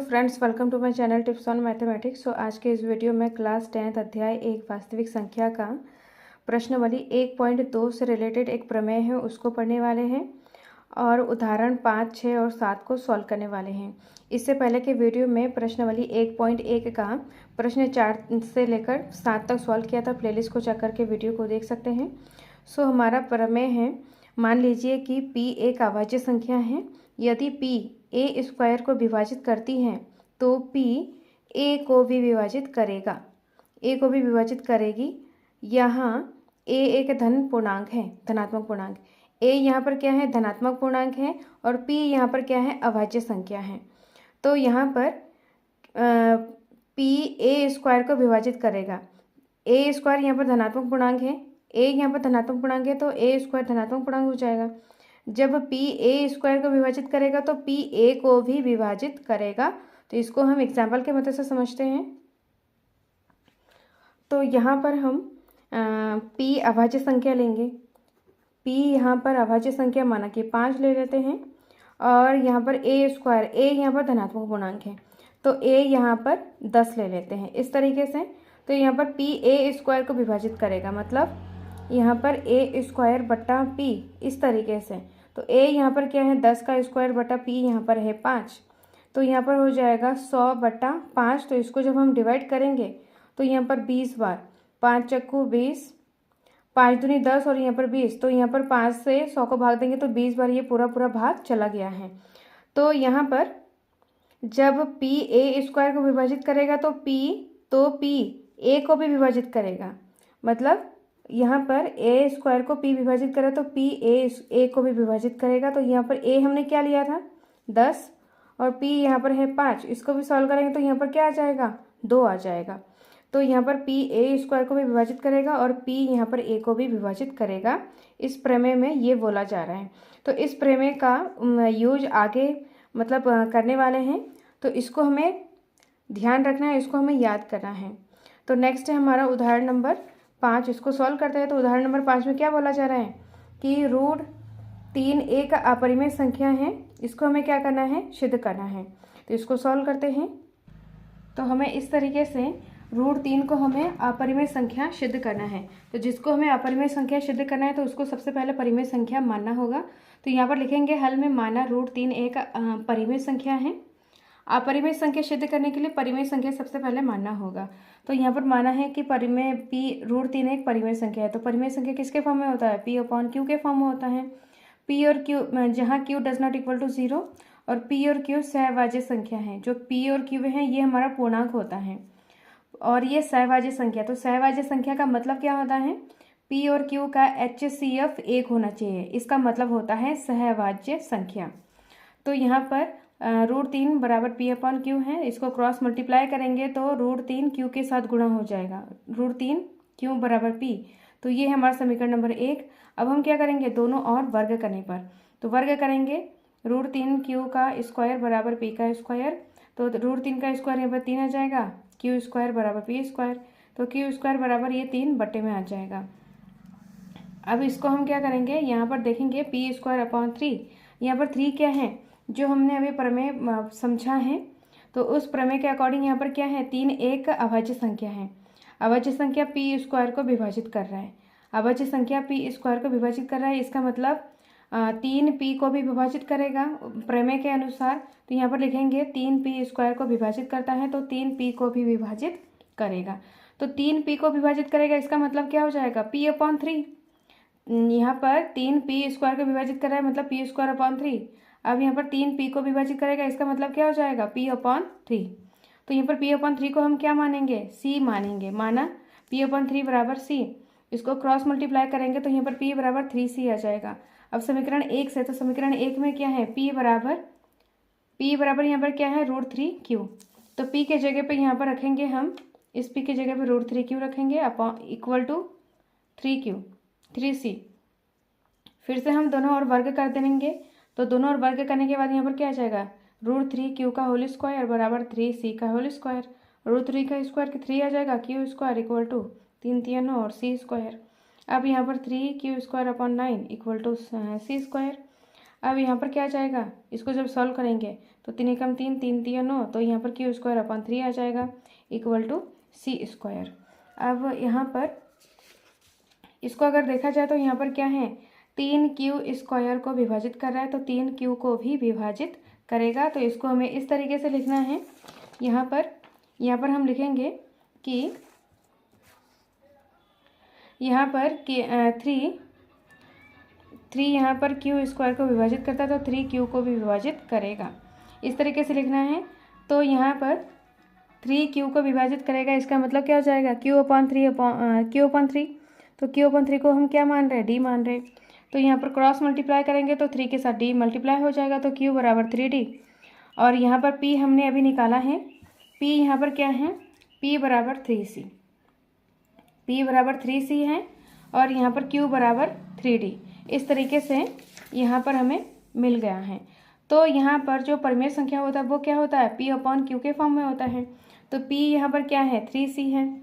Friends, welcome to my channel tips on mathematics. So आज के इस वीडियो में क्लास 10th अध्याय एक वास्तविक संख्या का प्रश्नावली 1.2 से रिलेटेड एक प्रमेय है उसको पढ़ने वाले हैं और उदाहरण 5, 6 और 7 को सॉल्व करने वाले हैं। इससे पहले के वीडियो में प्रश्नावली 1.1 का प्रश्न 4 से लेकर 7 तक सॉल्व किया था। प्लेलिस्ट को चेक करके वीडियो को देख सकते हैं। सो हमारा प्रमेय है, मान लीजिए कि p एक अभाज्य संख्या है। यदि p a स्क्वायर को विभाजित करती है तो p a को भी विभाजित करेगा, a को भी विभाजित करेगी। यहाँ a एक धन पूर्णांक है, धनात्मक पूर्णांक। a यहाँ पर क्या है, धनात्मक पूर्णांक है और p यहाँ पर क्या है, अभाज्य संख्या है। तो यहाँ पर p a स्क्वायर को विभाजित करेगा। a स्क्वायर यहाँ पर धनात्मक पूर्णांक है, a यहाँ पर धनात्मक पूर्णांक है तो a स्क्वायर धनात्मक पूर्णांक हो जाएगा। जब p a स्क्वायर को विभाजित करेगा तो p a को भी विभाजित करेगा। तो इसको हम एग्जाम्पल के मदद से समझते हैं। तो यहाँ पर हम p अभाज्य संख्या लेंगे। p यहाँ पर अभाज्य संख्या माना कि 5 ले लेते हैं और यहाँ पर a स्क्वायर, a यहाँ पर धनात्मक पूर्णांक है तो a यहाँ पर 10 ले लेते हैं इस तरीके से। तो यहाँ पर p a स्क्वायर को विभाजित करेगा, मतलब यहाँ पर a स्क्वायर बट्टा p इस तरीके से। तो a यहाँ पर क्या है, 10 का स्क्वायर बटा p यहाँ पर है 5। तो यहाँ पर हो जाएगा 100 बटा 5। तो इसको जब हम डिवाइड करेंगे तो यहाँ पर 20 बार, 5 चक्कू 20, 5 दूनी 10 और यहाँ पर 20। तो यहाँ पर 5 से 100 को भाग देंगे तो 20 बार ये पूरा भाग चला गया है। तो यहाँ पर जब p a स्क्वायर को विभाजित करेगा तो p a को भी विभाजित करेगा, मतलब यहाँ पर a स्क्वायर को p विभाजित करे तो p a को भी विभाजित करेगा। तो यहाँ पर a हमने क्या लिया था, 10 और p यहाँ पर है 5। इसको भी सॉल्व करेंगे तो यहाँ पर क्या आ जाएगा, 2 आ जाएगा। तो यहाँ पर p a स्क्वायर को भी विभाजित करेगा और p यहाँ पर a को भी विभाजित करेगा। इस प्रमेय में ये बोला जा रहा है। तो इस प्रमेय का यूज आगे मतलब करने वाले हैं, तो इसको हमें ध्यान रखना है, इसको हमें याद करना है। तो नेक्स्ट है हमारा उदाहरण नंबर 5। इसको सॉल्व करते हैं। तो उदाहरण नंबर 5 में क्या बोला जा रहा है कि रूट 3 एक अपरिमेय संख्या है, इसको हमें क्या करना है, सिद्ध करना है। तो इसको सॉल्व करते हैं। तो हमें इस तरीके से रूट 3 को हमें अपरिमेय संख्या सिद्ध करना है। तो जिसको हमें अपरिमेय संख्या सिद्ध करना है तो उसको सबसे पहले परिमेय संख्या मानना होगा। तो यहाँ पर लिखेंगे हल में, माना रूट 3 एक परिमेय संख्या है। अपरिमेय संख्या सिद्ध करने के लिए परिमेय संख्या सबसे पहले मानना होगा। तो यहाँ पर माना है कि परिमेय p रूट 3 एक परिमेय संख्या है। तो परिमेय संख्या किसके फॉर्म में होता है, p अपॉन q के फॉर्म में होता है। p और q, जहाँ q does not equal to 0 और p और q सहभाज्य संख्या है। जो p और q है ये हमारा पूर्णांक होता है और ये सहभाज्य संख्या। तो सहभाज्य संख्या का मतलब क्या होता है, p और q का HCF 1 होना चाहिए, इसका मतलब होता है सहभाज्य संख्या। तो यहाँ पर रूट 3 बराबर p अपॉन क्यू है। इसको क्रॉस मल्टीप्लाई करेंगे तो रूट 3 q के साथ गुणा हो जाएगा, रूट 3 q बराबर p। तो ये है हमारा समीकरण नंबर 1। अब हम क्या करेंगे, दोनों और वर्ग करने पर, तो वर्ग करेंगे रूट 3 q का स्क्वायर बराबर p का स्क्वायर। तो रूट 3 का स्क्वायर यहाँ पर 3 आ जाएगा, q स्क्वायर बराबर p स्क्वायर। तो q स्क्वायर बराबर ये 3 बट्टे में आ जाएगा। अब इसको हम क्या करेंगे, यहाँ पर देखेंगे p स्क्वायर अपॉन 3। यहाँ पर 3 क्या है, जो हमने अभी प्रमेय समझा है। तो उस प्रमेय के अकॉर्डिंग यहाँ पर क्या है, 3 एक अभाज्य संख्या है। अभाज्य संख्या p स्क्वायर को विभाजित कर रहा है, अभाज्य संख्या p स्क्वायर को विभाजित कर रहा है। इसका मतलब 3 p को भी विभाजित करेगा प्रमेय के अनुसार। तो यहाँ पर लिखेंगे 3 p स्क्वायर को विभाजित करता है तो 3 p को भी विभाजित करेगा। तो 3 p को विभाजित करेगा, इसका मतलब क्या हो जाएगा, p अपॉन 3। यहाँ पर 3 p स्क्वायर को विभाजित कर रहा है, मतलब p स्क्वायर अपॉन 3। अब यहाँ पर 3 p को विभाजित करेगा, इसका मतलब क्या हो जाएगा, p अपॉन 3। तो यहाँ पर p अपॉन 3 को हम क्या मानेंगे, c मानेंगे। माना p अपॉन 3 बराबर c। इसको क्रॉस मल्टीप्लाई करेंगे तो यहाँ पर p बराबर 3c आ जाएगा। अब समीकरण 1 से, तो समीकरण 1 में क्या है, p बराबर यहाँ पर क्या है, रूट 3q। तो p के जगह पे यहाँ पर रखेंगे हम, इस p के जगह पे रूट 3q रखेंगे अपॉन इक्वल टू 3c। फिर से हम दोनों और वर्ग कर देंगे। तो दोनों और वर्ग करने के बाद यहाँ पर क्या आ जाएगा, रूट 3q का होल स्क्वायर बराबर 3c का होल स्क्वायर। रूट 3 का स्क्वायर 3 आ जाएगा, q स्क्वायर इक्वल टू 3 3 9 और c स्क्वायर। अब यहाँ पर 3q square upon 9 equal to c square. अब यहाँ पर क्या आ जाएगा, इसको जब सॉल्व करेंगे तो 3 एकम 3, 3 तिया 9, तो यहाँ पर क्यू स्क्वायर अपॉन 3 आ जाएगा इक्वल टू सी स्क्वायर। अब यहाँ पर इसको अगर देखा जाए तो यहाँ पर क्या है, 3 क्यू स्क्वायर को विभाजित कर रहा है तो 3 क्यू को भी विभाजित करेगा। तो इसको हमें इस तरीके से लिखना है। यहाँ पर हम लिखेंगे कि यहाँ पर थ्री यहाँ पर क्यू स्क्वायर को विभाजित करता है तो 3 क्यू को भी विभाजित करेगा, इस तरीके से लिखना है। तो यहाँ पर 3 क्यू को विभाजित करेगा, इसका मतलब क्या हो जाएगा, क्यू अपॉन 3, तो क्यू अपॉन 3 को हम क्या मान रहे हैं, डी मान रहे हैं। तो यहाँ पर क्रॉस मल्टीप्लाई करेंगे तो 3 के साथ डी मल्टीप्लाई हो जाएगा, तो क्यू बराबर 3D। और यहाँ पर पी हमने अभी निकाला है, पी यहाँ पर क्या है, पी बराबर 3C, पी बराबर 3C है और यहाँ पर क्यू बराबर 3D। इस तरीके से यहाँ पर हमें मिल गया है। तो यहाँ पर जो परिमेय संख्या होता है वो क्या होता है, पी अपॉन क्यू के फॉर्म में होता है। तो पी यहाँ पर क्या है, 3C है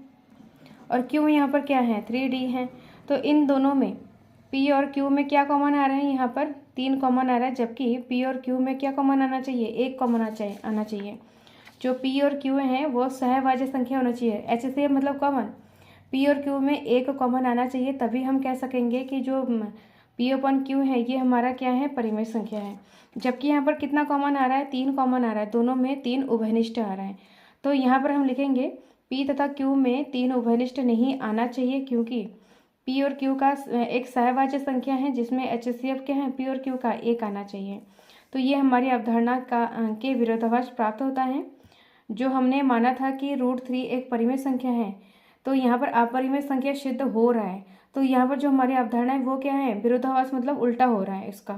और क्यू यहाँ पर क्या है, 3D है। तो इन दोनों में पी और क्यू में क्या कॉमन आ रहा है, यहाँ पर 3 कॉमन आ रहा है, जबकि पी और क्यू में क्या कॉमन आना चाहिए, 1 कॉमन आना चाहिए। जो पी और क्यू हैं वो सहभाज्य संख्या होना चाहिए, HCF मतलब कॉमन। पी और क्यू में 1 कॉमन आना चाहिए, तभी हम कह सकेंगे कि जो पी अपॉन क्यू है ये हमारा क्या है, परिमेय संख्या है। जबकि यहाँ पर कितना कॉमन आ रहा है, 3 कॉमन आ रहा है, दोनों में 3 उभयनिष्ठ आ रहा है। तो यहाँ पर हम लिखेंगे पी तथा क्यू में 3 उभयनिष्ठ नहीं आना चाहिए, क्योंकि पी और क्यू का एक सहभाज्य संख्या है जिसमें HCF क्या है, पी और क्यू का 1 आना चाहिए। तो ये हमारी अवधारणा के विरोधाभास प्राप्त होता है। जो हमने माना था कि √3 एक परिमेय संख्या है, तो यहाँ पर अपरिमेय संख्या सिद्ध हो रहा है। तो यहाँ पर जो हमारी अवधारणा है वो क्या है, विरोधाभास मतलब उल्टा हो रहा है इसका।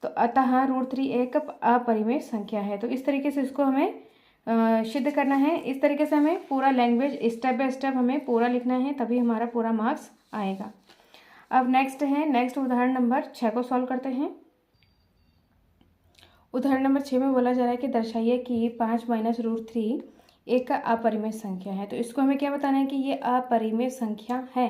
तो अतः √3 एक अपरिमेय संख्या है। तो इस तरीके से इसको हमें सिद्ध करना है। इस तरीके से हमें पूरा लैंग्वेज स्टेप बाय स्टेप हमें पूरा लिखना है, तभी हमारा पूरा मार्क्स आएगा। अब नेक्स्ट उदाहरण नंबर 6 को सॉल्व करते हैं। उदाहरण नंबर 6 में बोला जा रहा है कि दर्शाइए कि 5 माइनस √3 एक अपरिमेय संख्या है। तो इसको हमें क्या बताना है कि ये अपरिमेय संख्या है।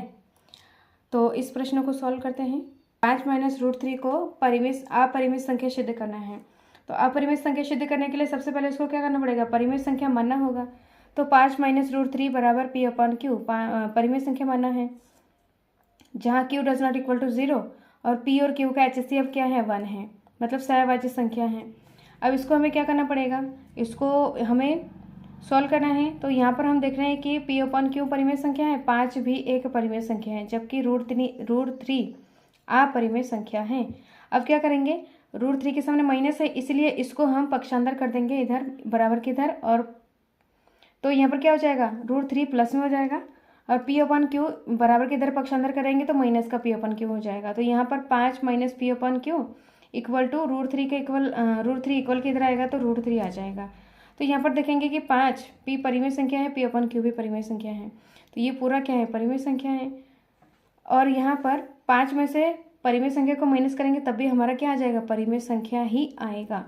तो इस प्रश्न को सॉल्व करते हैं। 5 माइनस √3 को अपरिमेय संख्या सिद्ध करना है। तो अपरिमेय संख्या सिद्ध करने के लिए सबसे पहले इसको क्या करना पड़ेगा, परिमेय संख्या मानना होगा। तो 5 माइनस √3 बराबर पी अपॉन क्यू, परिमेय संख्या मानना है, जहाँ q does not equal to 0 और पी और क्यू का HCF क्या है, 1 है, मतलब सहभाज्य संख्या है। अब इसको हमें क्या करना पड़ेगा, इसको हमें सॉल्व करना है। तो यहाँ पर हम देख रहे हैं कि पी अपॉन क्यू परिमेय संख्या है, 5 भी एक परिमेय संख्या है, जबकि √3 अपरिमेय संख्या है। अब क्या करेंगे, √3 के सामने माइनस है, इसलिए इसको हम पक्षांतर कर देंगे इधर बराबर के इधर, और तो यहाँ पर क्या हो जाएगा, √3 प्लस में हो जाएगा और पी अपॉन क्यू बराबर के इधर पक्षांतर करेंगे तो माइनस का पी अपॉन क्यू हो जाएगा। तो यहाँ पर 5 minus p upon q equal to √3 के √3 इक्वल के इधर आएगा तो √3 आ जाएगा। तो यहाँ पर देखेंगे कि 5 पी परिमेय संख्या है, पी अपॉन क्यू भी परिमेय संख्या है, तो ये पूरा क्या है, परिमेय संख्या है। और यहाँ पर 5 में से परिमेय संख्या को माइनस करेंगे तब भी हमारा क्या आ जाएगा, परिमेय संख्या ही आएगा।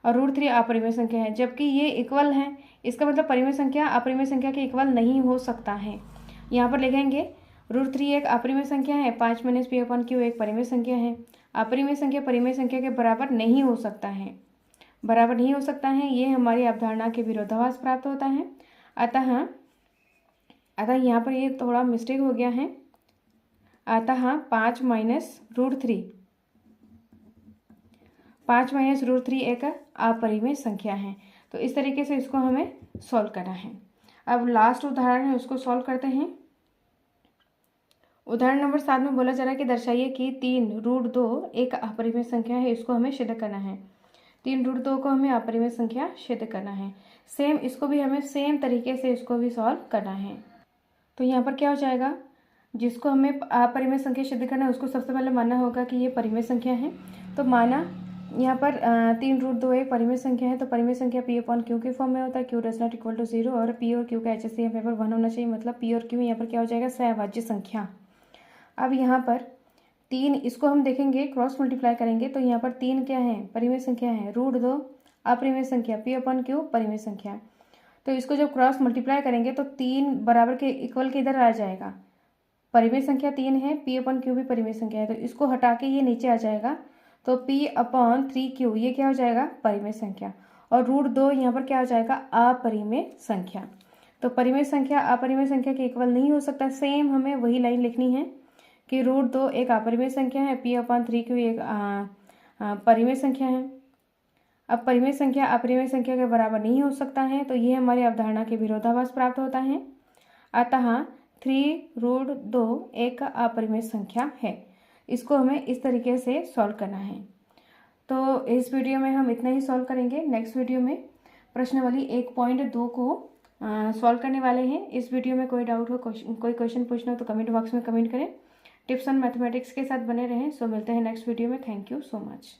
और √3 अपरिमेय संख्या है, जबकि ये इक्वल है, इसका मतलब परिमेय संख्या अपरिमेय संख्या के इक्वल नहीं हो सकता है। यहाँ पर लिखेंगे √3 एक अपरिमेय संख्या है, 5 माइनस पी अपॉन क्यू एक परिमेय संख्या है। अपरिमेय संख्या परिमेय संख्या के बराबर नहीं हो सकता है, बराबर नहीं हो सकता है, ये हमारी अवधारणा के विरोधाभास प्राप्त होता है। अतः यहाँ पर ये थोड़ा मिस्टेक हो गया है। अतः 5 माइनस √3 एक अपरिमेय संख्या है। तो इस तरीके से इसको हमें सॉल्व करना है। अब लास्ट उदाहरण है, उसको सॉल्व करते हैं। उदाहरण नंबर 7 में बोला जा रहा है कि दर्शाइए कि 3√2 एक अपरिमेय संख्या है, इसको हमें सिद्ध करना है। 3√2 को हमें अपरिमेय संख्या सिद्ध करना है। सेम इसको भी हमें सेम तरीके से इसको भी सॉल्व करना है। तो यहाँ पर क्या हो जाएगा, जिसको हमें अपरिमेय संख्या सिद्ध करना है उसको सबसे पहले मानना होगा कि ये परिमेय संख्या है। तो माना यहाँ पर 3√2 एक परिमेय संख्या है, तो परिमेय संख्या पी अपॉन क्यू के फॉर्म में होता है, q does not equal to 0 और पी और क्यू का HCF यहाँ पर 1 होना चाहिए, मतलब पी और क्यू यहाँ पर क्या हो जाएगा, सहभाज्य संख्या। अब यहाँ पर 3, इसको हम देखेंगे क्रॉस मल्टीप्लाई करेंगे तो यहाँ पर 3 क्या है, परिमेय संख्या है, √2 अपरिमेय संख्या, पी अपॉन क्यू परिमेय संख्या। तो इसको जब क्रॉस मल्टीप्लाई करेंगे तो 3 बराबर के इक्वल के इधर आ जाएगा, परिमेय संख्या 3 है, पी अपॉन क्यू भी परिमेय संख्या है, तो इसको हटा के ये नीचे आ जाएगा। तो P/3Q ये क्या हो जाएगा, परिमेय संख्या। और √2 यहाँ पर क्या हो जाएगा, अपरिमेय संख्या। तो परिमेय संख्या अपरिमेय संख्या के इक्वल नहीं हो सकता। सेम हमें वही लाइन लिखनी है कि √2 एक अपरिमेय संख्या है, P/3Q एक परिमेय संख्या है। अब परिमेय संख्या अपरिमेय संख्या के बराबर नहीं हो सकता है, तो ये हमारी अवधारणा के विरोधाभास प्राप्त होता है। अतः 3√2 एक अपरिमेय संख्या है। इसको हमें इस तरीके से सॉल्व करना है। तो इस वीडियो में हम इतना ही सॉल्व करेंगे। नेक्स्ट वीडियो में प्रश्नावली 1.2 को सॉल्व करने वाले हैं। इस वीडियो में कोई डाउट हो, कोई क्वेश्चन पूछना हो तो कमेंट बॉक्स में कमेंट करें। टिप्स ऑन मैथमेटिक्स के साथ बने रहें। सो मिलते हैं नेक्स्ट वीडियो में। Thank you so much.